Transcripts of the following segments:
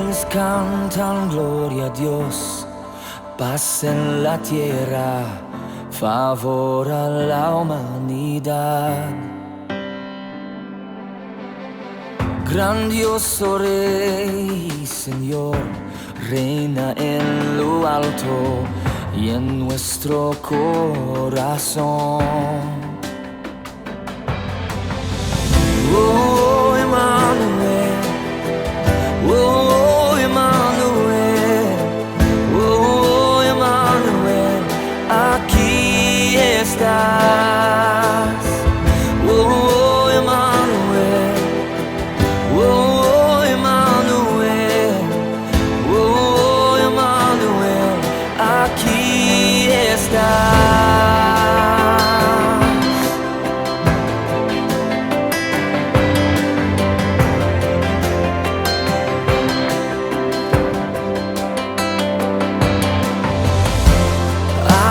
ángeles cantan gloria a Dios, paz en la tierra, favor a la humanidad. Grandioso Rey, Señor, reina en lo alto y en nuestro corazón. Oh, Emmanuel, oh, Emmanuel, oh, Emmanuel, aquí estás. Oh, Emmanuel, oh, Emmanuel, oh, Emmanuel, aquí estás.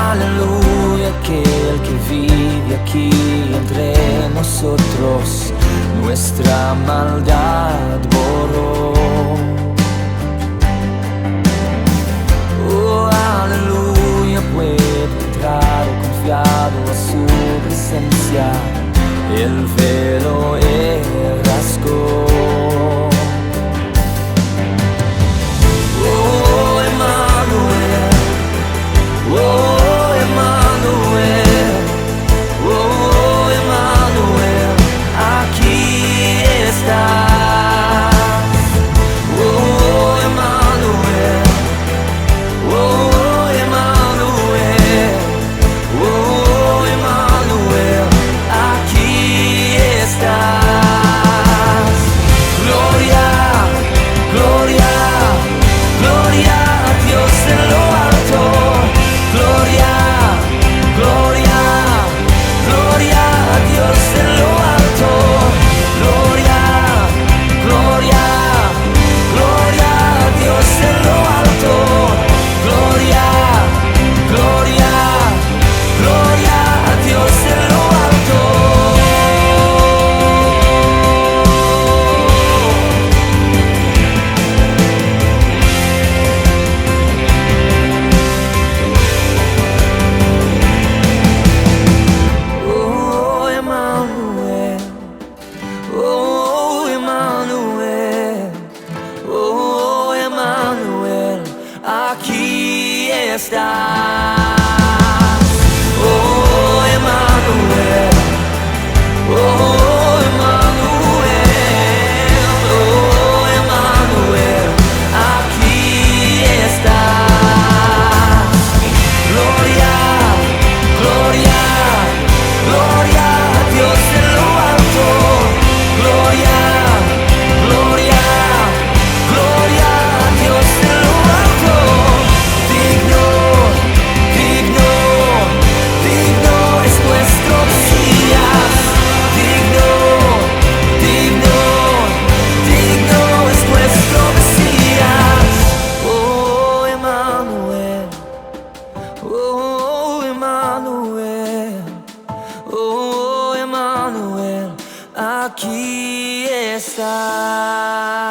Aleluya, aquel que vive aquí entre nosotros, nuestra maldad borró. Oh, aleluya, puedo entrar confiado a su presencia, el velo rasgó. Oh, Emmanuel, oh, Emmanuel, oh, Emmanuel, aquí estás. Oh, Emmanuel, oh, Emmanuel, oh, Emmanuel, aquí estás. Gloria, gloria, gloria a Dios en lo alto. Gloria, gloria, gloria a Dios en lo alto. Gloria, gloria, gloria a Dios en lo alto. Gloria, gloria, gloria a Dios en lo alto. Oh, Emmanuel, oh, Emmanuel, oh, Emmanuel, aquí estás. Oh, Emmanuel, oh, Emmanuel, oh, Emmanuel, aquí estás. Gloria, gloria, gloria a Dios en lo alto. Gloria, gloria, gloria a Dios en lo alto. Digno, digno, digno es nuestro Mesías. Digno, digno, digno es nuestro Mesías. Oh, Emmanuel, oh, Emmanuel, oh, Emmanuel, aquí está.